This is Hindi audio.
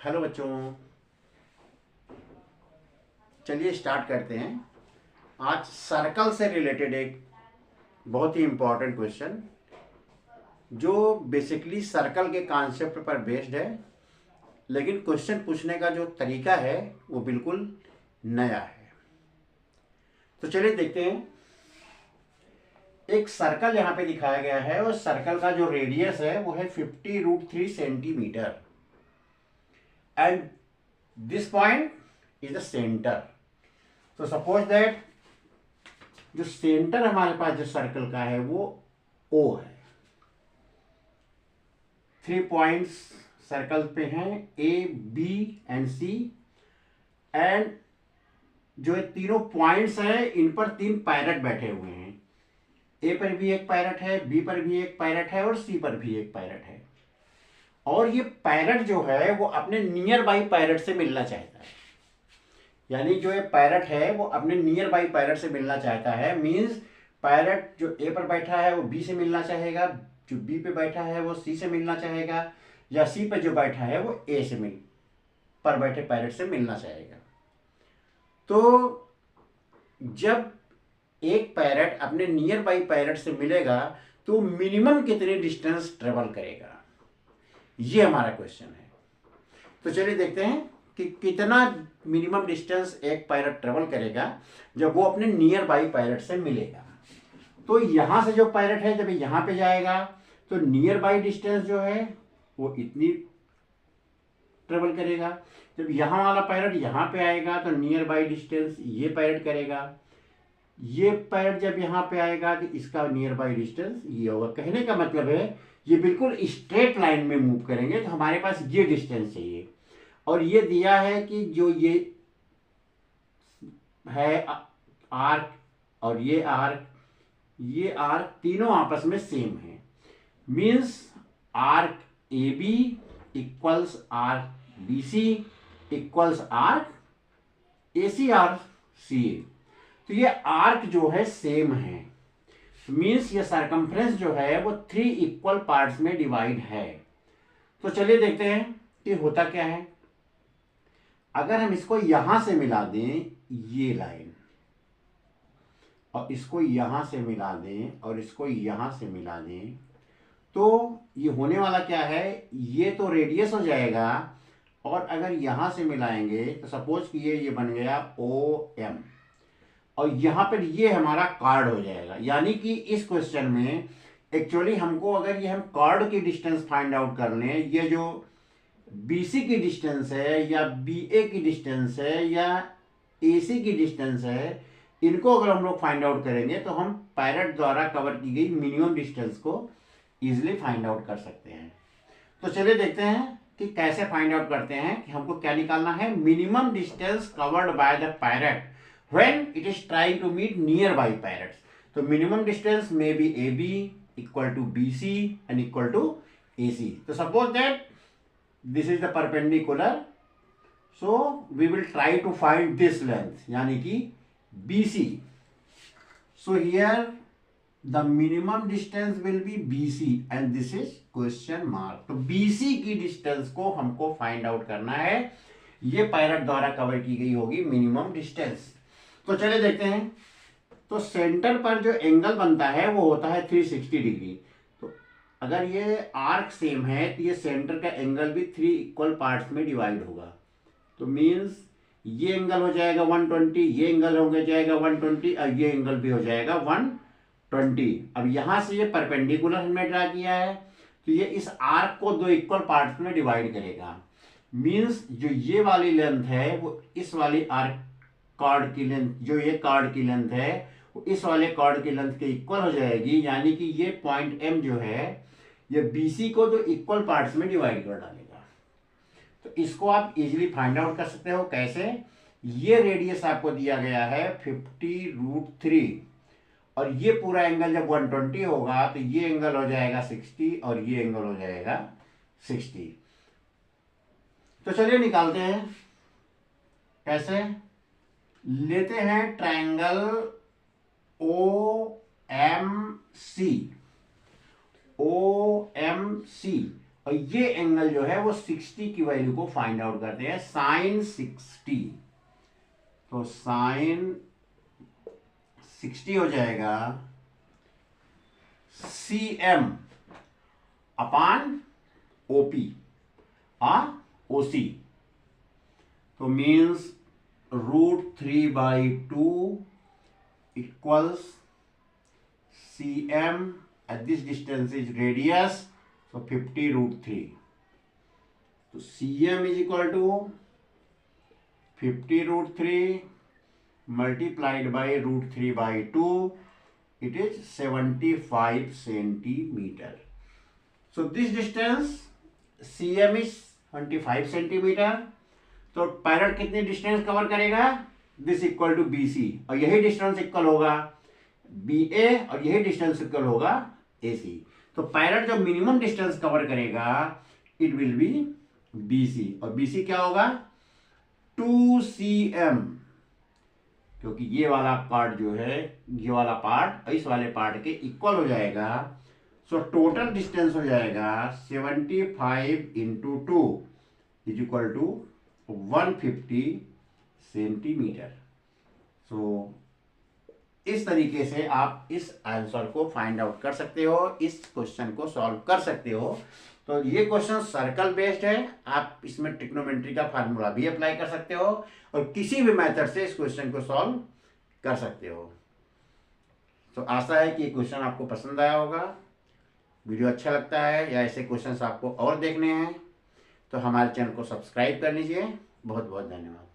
हेलो बच्चों, चलिए स्टार्ट करते हैं। आज सर्कल से रिलेटेड एक बहुत ही इम्पोर्टेंट क्वेश्चन जो बेसिकली सर्कल के कॉन्सेप्ट पर बेस्ड है, लेकिन क्वेश्चन पूछने का जो तरीका है वो बिल्कुल नया है। तो चलिए देखते हैं। एक सर्कल यहाँ पे दिखाया गया है और सर्कल का जो रेडियस है वो है 50√3 centimetre and this point is the centre. तो सपोज दैट जो सेंटर हमारे पास जो सर्कल का है वो ओ है। 3 पॉइंट्स सर्कल पे हैं, A B and C, and जो ये तीनों पॉइंट्स हैं इन पर 3 पायलट बैठे हुए हैं। ए पर भी एक पायलट है, बी पर भी एक पायलट है और सी पर भी एक पायलट है। और ये पायलट जो है वो अपने नियर बाई पायलट से मिलना चाहता है। यानी जो ये पायलट है वो अपने नियर बाई पायलट से मिलना चाहता है। मींस पायलट जो ए पर बैठा है वो बी से मिलना चाहेगा, जो बी पे बैठा है वो सी से मिलना चाहेगा, या सी पे जो बैठा है वो ए से पर बैठे पायलट से मिलना चाहेगा। तो जब एक पायलट अपने नियर बाई पायलट से मिलेगा तो मिनिमम कितने डिस्टेंस ट्रेवल करेगा, ये हमारा क्वेश्चन है। तो चलिए देखते हैं कि कितना मिनिमम डिस्टेंस एक पायलट ट्रेवल करेगा जब वो अपने नियर बाई पायलट से मिलेगा। तो यहां से जो पायलट है जब यहां पे जाएगा तो नियर बाई डिस्टेंस जो है वो इतनी ट्रेवल करेगा। जब यहाँ वाला पायलट यहाँ पे आएगा तो नियर बाई डिस्टेंस ये पायलट करेगा। ये पायलट जब यहाँ पे आएगा तो इसका नियर बाई डिस्टेंस ये होगा। कहने का मतलब है ये बिल्कुल स्ट्रेट लाइन में मूव करेंगे तो हमारे पास ये डिस्टेंस चाहिए। और ये दिया है कि जो ये है आर्क और ये आर्क तीनों आपस में सेम है। Means arc A B equals arc B C equals arc A C or C A. तो ये आर्क जो है सेम है। मीन्स ये सरकमफ्रेंस जो है वो 3 इक्वल पार्ट्स में डिवाइड है। तो चलिए देखते हैं कि होता क्या है। अगर हम इसको यहां से मिला दें ये लाइन, और इसको यहां से मिला दें और इसको यहां से मिला दें, तो ये होने वाला क्या है, ये तो रेडियस हो जाएगा। और अगर यहां से मिलाएंगे तो सपोज कि ये बन गया ओ एम, और यहां पर ये हमारा कार्ड हो जाएगा। यानी कि इस क्वेश्चन में एक्चुअली हमको अगर ये हम कार्ड की डिस्टेंस फाइंड आउट कर लें, ये जो BC की डिस्टेंस है या BA की डिस्टेंस है या AC की डिस्टेंस है, इनको अगर हम लोग फाइंड आउट करेंगे तो हम पायलट द्वारा कवर की गई मिनिमम डिस्टेंस को इजिली फाइंड आउट कर सकते हैं। तो चलिए देखते हैं कि कैसे फाइंड आउट करते हैं कि हमको क्या निकालना है। Minimum distance covered by the pilot when it is trying to meet nearby pilots. So minimum distance may be AB equal to BC and equal to AC. So suppose that this is the perpendicular. So we will try to find this length, यानी कि BC. So here the minimum distance will be BC and this is question mark. तो BC की डिस्टेंस को हमको फाइंड आउट करना है। ये पायलट द्वारा कवर की गई होगी मिनिमम डिस्टेंस। तो चलिए देखते हैं। तो सेंटर पर जो एंगल बनता है वो होता है 360 डिग्री। तो अगर ये आर्क सेम है तो ये सेंटर का एंगल भी 3 इक्वल पार्ट्स में डिवाइड होगा। तो मींस ये एंगल हो जाएगा 120, ये एंगल हो जाएगा 120 और ये एंगल भी हो जाएगा 120। अब यहां से ये परपेंडिकुलर हमने ड्रा किया है तो ये इस आर्क को 2 इक्वल पार्ट्स में डिवाइड करेगा। मींस जो ये वाली लेंथ है वो इस वाली आर्क कार्ड की लेंथ, जो ये कार्ड की लेंथ है वो इस वाले कार्ड की लेंथ के इक्वल हो जाएगी। यानी कि ये पॉइंट M जो है ये BC को 2 इक्वल पार्ट्स में डिवाइड कर डालेगा। तो इसको आप इजीली फाइंड आउट कर सकते हो। कैसे? ये रेडियस आपको दिया गया है 50√3 और ये पूरा एंगल जब 120 होगा तो ये एंगल हो जाएगा 60 और ये एंगल हो जाएगा 60। तो चलिए निकालते हैं। कैसे? लेते हैं ट्रायंगल OMC। और ये एंगल जो है वो 60 की वैल्यू को फाइंड आउट करते हैं, साइन 60। तो साइन 60 हो जाएगा CM अपान OP OC। तो means √3/2 equals CM at this distance is radius, so 50√3। तो CM is equal to 50√3 multiplied by √3/2, it is 75 centimeter। So this distance CM is 25 centimeter। तो पैरेलल कितनी डिस्टेंस कवर करेगा, दिस इक्वल टू BC, और यही डिस्टेंस इक्वल होगा BA, और यही डिस्टेंस इक्वल होगा AC। तो पैरेलल जो मिनिमम डिस्टेंस कवर करेगा इट विल बी BC, और BC क्या होगा 2cm, क्योंकि ये वाला पार्ट जो है, ये वाला पार्ट इस वाले पार्ट के इक्वल हो जाएगा। सो टोटल डिस्टेंस हो जाएगा 75 into 2 is equal to 150 centimetre. So इस तरीके से आप इस आंसर को फाइंड आउट कर सकते हो, इस क्वेश्चन को सॉल्व कर सकते हो। तो ये क्वेश्चन सर्कल बेस्ड है, आप इसमें ट्रिग्नोमेट्री का फार्मूला भी अप्लाई कर सकते हो और किसी भी मेथड से इस क्वेश्चन को सॉल्व कर सकते हो। तो आशा है कि ये क्वेश्चन आपको पसंद आया होगा। वीडियो अच्छा लगता है या ऐसे क्वेश्चंस आपको और देखने हैं तो हमारे चैनल को सब्सक्राइब कर लीजिए। बहुत बहुत धन्यवाद।